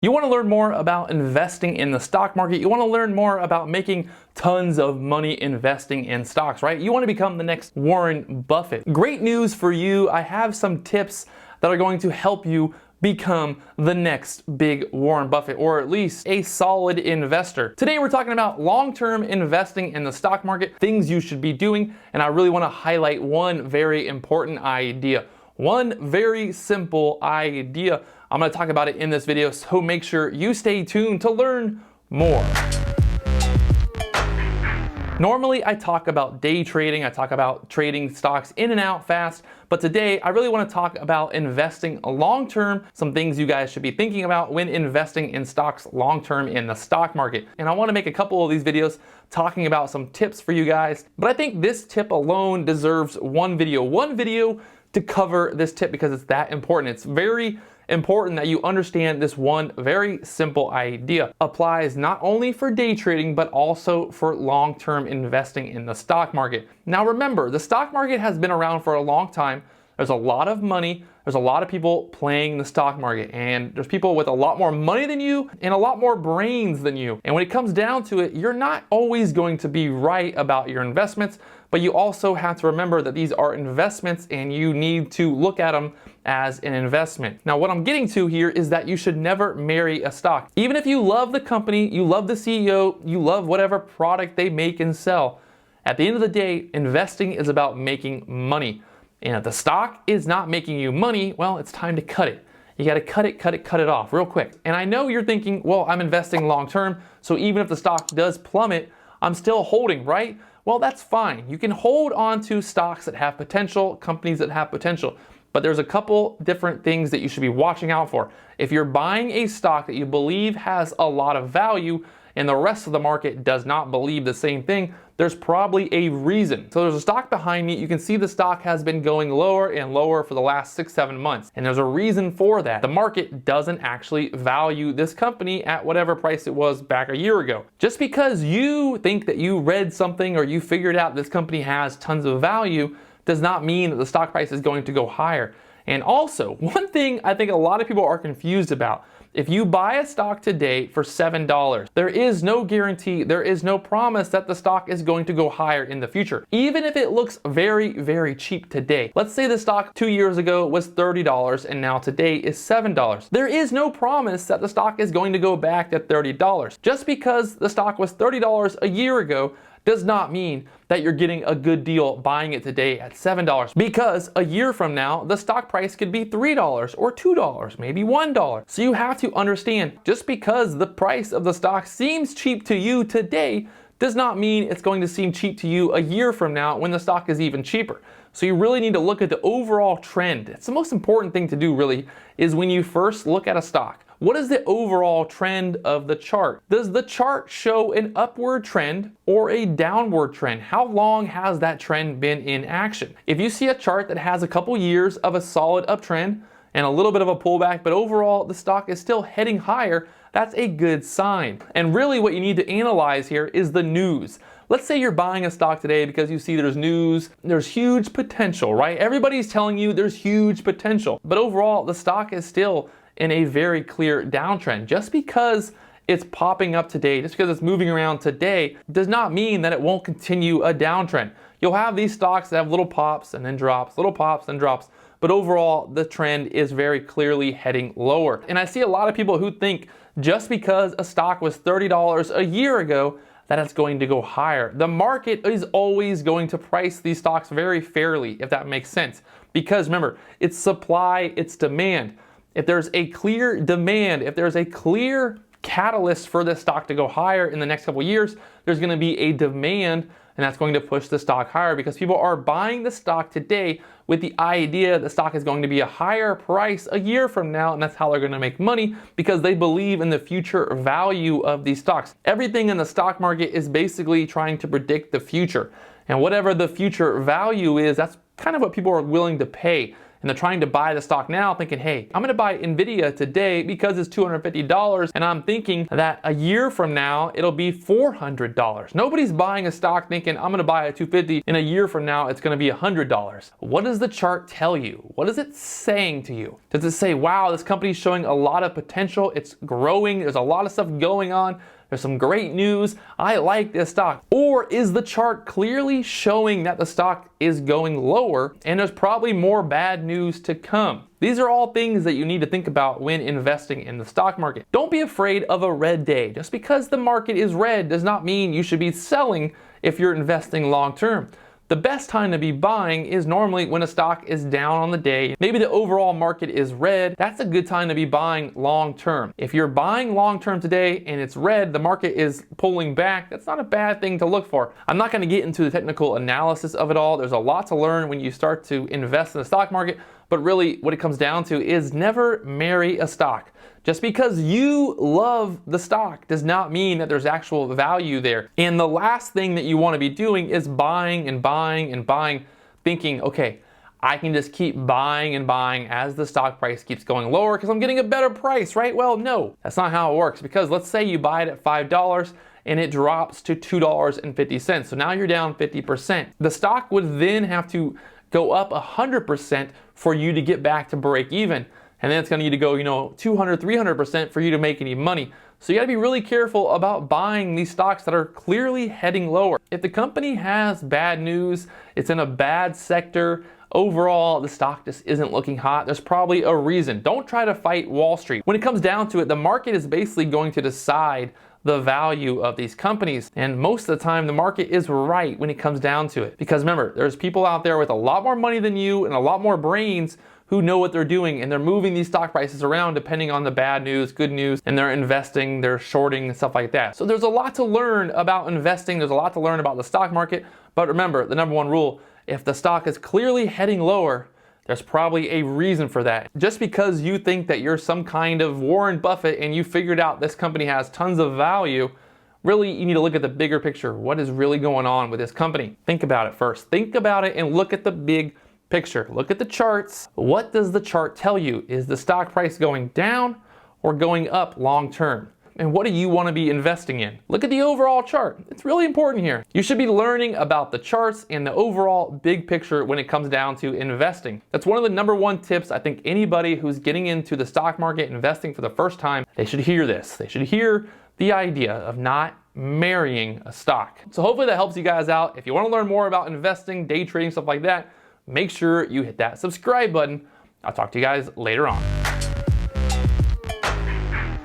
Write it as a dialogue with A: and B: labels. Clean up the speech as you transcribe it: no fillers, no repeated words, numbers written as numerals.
A: You want to learn more about investing in the stock market. You want to learn more about making tons of money investing in stocks, right? You want to become the next Warren Buffett. Great news for you. I have some tips that are going to help you become the next big Warren Buffett, or at least a solid investor. Today we're talking about long-term investing in the stock market, things you should be doing, and I really want to highlight one very important idea. One very simple idea. I'm going to talk about it in this video, so make sure you stay tuned to learn more. Normally I talk about day trading, I talk about trading stocks in and out fast, but today I really want to talk about investing long-term, some things you guys should be thinking about when investing in stocks long-term in the stock market. And I want to make a couple of these videos talking about some tips for you guys, but I think this tip alone deserves one video to cover this tip because it's that important. It's very important that you understand this one very simple idea. Applies not only for day trading, but also for long-term investing in the stock market. Now remember, the stock market has been around for a long time. There's a lot of money. There's a lot of people playing the stock market, and there's people with a lot more money than you and a lot more brains than you. And when it comes down to it, you're not always going to be right about your investments, but you also have to remember that these are investments and you need to look at them as an investment. Now, what I'm getting to here is that you should never marry a stock. Even if you love the company, you love the CEO, you love whatever product they make and sell, at the end of the day, investing is about making money. And if the stock is not making you money, well, it's time to cut it. You got to cut it off real quick. And I know you're thinking, well, I'm investing long term, so even if the stock does plummet, I'm still holding, right? Well, that's fine. You can hold on to stocks that have potential, companies that have potential. But there's a couple different things that you should be watching out for. If you're buying a stock that you believe has a lot of value and the rest of the market does not believe the same thing, there's probably a reason. So there's a stock behind me. You can see the stock has been going lower and lower for the last 6-7 months. And there's a reason for that. The market doesn't actually value this company at whatever price it was back a year ago. Just because you think that you read something or you figured out this company has tons of value does not mean that the stock price is going to go higher. And also, one thing I think a lot of people are confused about, if you buy a stock today for $7, there is no guarantee, there is no promise that the stock is going to go higher in the future. Even if it looks very, very cheap today. Let's say the stock 2 years ago was $30 and now today is $7. There is no promise that the stock is going to go back to $30. Just because the stock was $30 a year ago does not mean that you're getting a good deal buying it today at $7, because a year from now the stock price could be $3 or $2, maybe $1. So you have to understand, just because the price of the stock seems cheap to you today does not mean it's going to seem cheap to you a year from now when the stock is even cheaper. So you really need to look at the overall trend. It's the most important thing to do, really, is when you first look at a stock. What is the overall trend of the chart? Does the chart show an upward trend or a downward trend? How long has that trend been in action? If you see a chart that has a couple years of a solid uptrend and a little bit of a pullback, but overall the stock is still heading higher, that's a good sign. And really what you need to analyze here is the news. Let's say you're buying a stock today because you see there's news, there's huge potential, right? Everybody's telling you there's huge potential, but overall the stock is still in a very clear downtrend. Just because it's popping up today, just because it's moving around today, does not mean that it won't continue a downtrend. You'll have these stocks that have little pops and then drops, little pops and drops, but overall the trend is very clearly heading lower. And I see a lot of people who think just because a stock was $30 a year ago that it's going to go higher. The market is always going to price these stocks very fairly, if that makes sense. Because remember, it's supply, it's demand. If there's a clear demand, if there's a clear catalyst for this stock to go higher in the next couple years, there's going to be a demand, and that's going to push the stock higher because people are buying the stock today with the idea the stock is going to be a higher price a year from now, and that's how they're going to make money because they believe in the future value of these stocks. Everything in the stock market is basically trying to predict the future, and whatever the future value is, that's kind of what people are willing to pay. and they're trying to buy the stock now thinking, hey, I'm gonna buy Nvidia today because it's $250, and I'm thinking that a year from now it'll be $400. Nobody's buying a stock thinking I'm gonna buy it at $250 and a year from now it's gonna be $100. What does the chart tell you? What is it saying to you? Does it say, wow, this company's showing a lot of potential, it's growing, there's a lot of stuff going on, there's some great news, I like this stock? Or is the chart clearly showing that the stock is going lower and there's probably more bad news to come? These are all things that you need to think about when investing in the stock market. Don't be afraid of a red day. Just because the market is red does not mean you should be selling if you're investing long term. The best time to be buying is normally when a stock is down on the day. Maybe the overall market is red. That's a good time to be buying long term. If you're buying long term today and it's red, the market is pulling back, that's not a bad thing to look for. I'm not going to get into the technical analysis of it all. There's a lot to learn when you start to invest in the stock market, but really what it comes down to is never marry a stock. Just because you love the stock does not mean that there's actual value there. And the last thing that you want to be doing is buying and buying and buying, thinking, okay, I can just keep buying and buying as the stock price keeps going lower because I'm getting a better price, right? Well, no, that's not how it works, because let's say you buy it at $5 and it drops to $2.50. So now you're down 50%. The stock would then have to go up 100% for you to get back to break even. And then it's going to need to go, 200, 300% for you to make any money. So you got to be really careful about buying these stocks that are clearly heading lower. If the company has bad news, it's in a bad sector, overall the stock just isn't looking hot, there's probably a reason. Don't try to fight Wall Street. When it comes down to it, the market is basically going to decide the value of these companies. And most of the time, the market is right when it comes down to it. Because remember, there's people out there with a lot more money than you and a lot more brains who know what they're doing, and they're moving these stock prices around depending on the bad news, good news, and they're investing, they're shorting, and stuff like that. So there's a lot to learn about investing, there's a lot to learn about the stock market, but remember, the number one rule, if the stock is clearly heading lower, there's probably a reason for that. Just because you think that you're some kind of Warren Buffett and you figured out this company has tons of value, really you need to look at the bigger picture. What is really going on with this company? Think about it first. Think about it and look at the big picture. Look at the charts. What does the chart tell you? Is the stock price going down or going up long term? And what do you want to be investing in? Look at the overall chart. It's really important here. You should be learning about the charts and the overall big picture when it comes down to investing. That's one of the number one tips I think anybody who's getting into the stock market investing for the first time, they should hear this. They should hear the idea of not marrying a stock. So hopefully that helps you guys out. If you want to learn more about investing, day trading, stuff like that, make sure you hit that subscribe button. I'll talk to you guys later on.